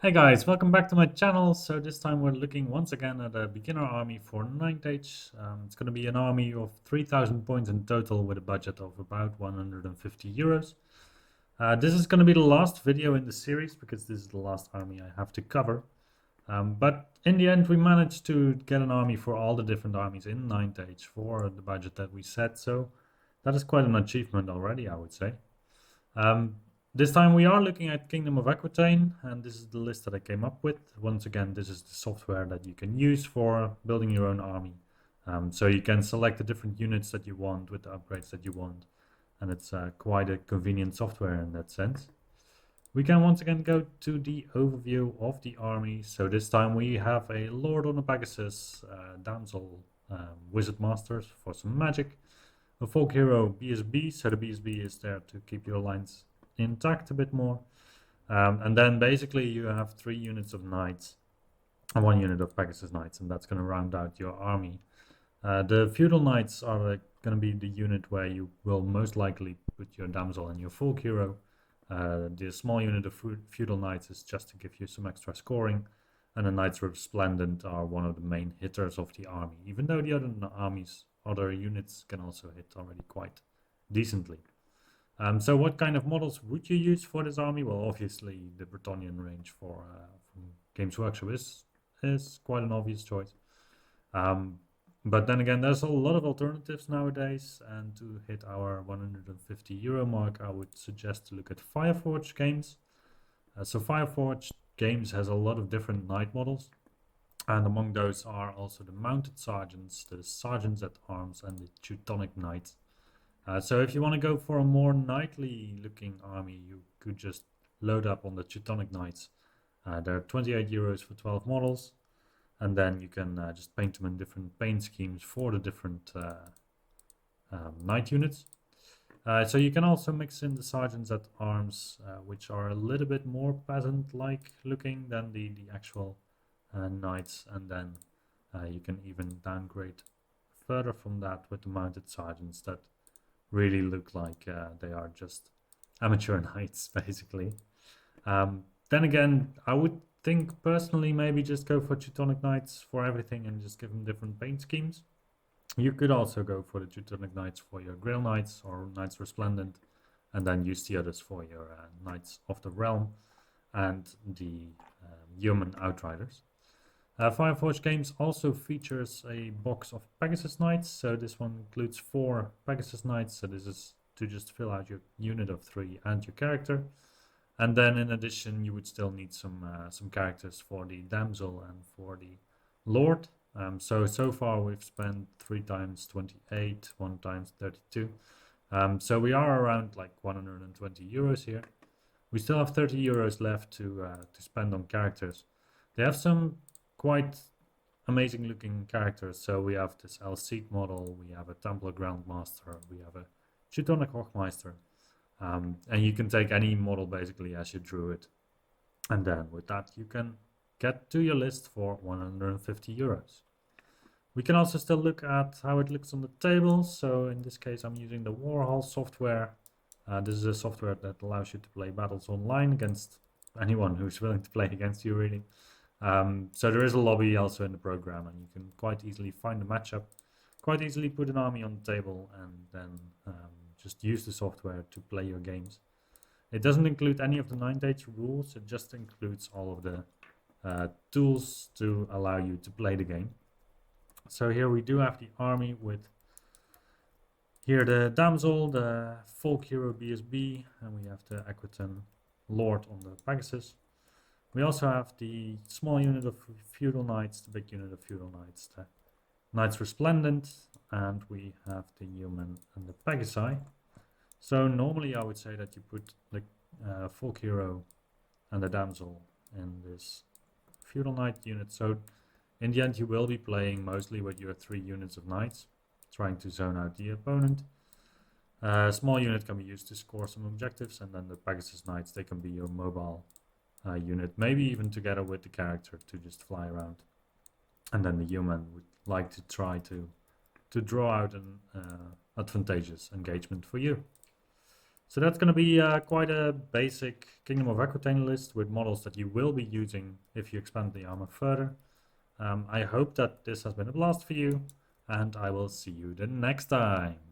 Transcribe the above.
Hey guys, welcome back to my channel. So this time we're looking once again at a beginner army for 9th age. It's going to be an army of 3,000 points in total with a budget of about 150 euros. This is going to be the last video in the series because this is the last army I have to cover. But in the end we managed to get an army for all the different armies in 9th age for the budget that we set. So that is quite an achievement already, I would say. This time we are looking at Kingdom of Equitaine, and this is the list that I came up with. Once again, this is the software that you can use for building your own army. So you can select the different units that you want with the upgrades that you want, and it's quite a convenient software in that sense. We can once again go to the overview of the army. So this time we have a Lord on a Pegasus, Damsel, Wizard Masters for some magic, a Folk Hero BSB, so the BSB is there to keep your lines intact a bit more. And then basically you have 3 units of knights and 1 unit of Pegasus knights, and that's going to round out your army. The feudal knights are going to be the unit where you will most likely put your damsel and your folk hero. The small unit of feudal knights is just to give you some extra scoring, and the knights resplendent are one of the main hitters of the army, even though the other units can also hit already quite decently. So what kind of models would you use for this army? Well, obviously the Bretonnian range from Games Workshop is quite an obvious choice. But then again, there's a lot of alternatives nowadays, and to hit our 150 euro mark, I would suggest to look at Fireforge games. So Fireforge games has a lot of different knight models, and among those are also the mounted sergeants, the sergeants at arms, and the Teutonic knights. So if you want to go for a more knightly looking army, you could just load up on the Teutonic Knights. They're 28 euros for 12 models, and then you can just paint them in different paint schemes for the different knight units. So you can also mix in the sergeants at arms, which are a little bit more peasant-like looking than the actual knights, and then you can even downgrade further from that with the mounted sergeants that really look like they are just amateur knights, basically. Then again, I would think personally maybe just go for Teutonic Knights for everything and just give them different paint schemes. You could also go for the Teutonic Knights for your Grail Knights or Knights Resplendent, and then use the others for your Knights of the Realm and the Human Outriders. Fireforge Games also features a box of Pegasus Knights, so this one includes 4 Pegasus Knights, so this is to just fill out your unit of 3 and your character. And then in addition you would still need some characters for the Damsel and for the Lord. So far we've spent 3 times 28, 1 times 32. So we are around like 120 euros here. We still have 30 euros left to spend on characters. They have some quite amazing looking characters. So we have this Elseek model, we have a Templar Grandmaster, we have a Teutonic Hochmeister, and you can take any model basically as your druid, and then with that you can get to your list for 150 euros. We can also still look at how it looks on the table. So in this case I'm using the Warhall software. This is a software that allows you to play battles online against anyone who's willing to play against you, really. So there is a lobby also in the program, and you can quite easily find a matchup, quite easily put an army on the table, and then just use the software to play your games. It doesn't include any of the 9th age rules, it just includes all of the tools to allow you to play the game. So here we do have the army with here the Damsel, the Folk Hero BSB, and we have the Equitaine Lord on the Pegasus. We also have the small unit of feudal knights, the big unit of feudal knights, the Knights Resplendent, and we have the human and the Pegasi. So normally I would say that you put the folk hero and the damsel in this feudal knight unit. So in the end you will be playing mostly with your 3 units of knights, trying to zone out the opponent. Small unit can be used to score some objectives, and then the Pegasus Knights, they can be your mobile unit, maybe even together with the character to just fly around. And then the human would like to try to draw out an advantageous engagement for you. So that's going to be quite a basic Kingdom of Equitaine list with models that you will be using if you expand the armor further. I hope that this has been a blast for you, and I will see you the next time.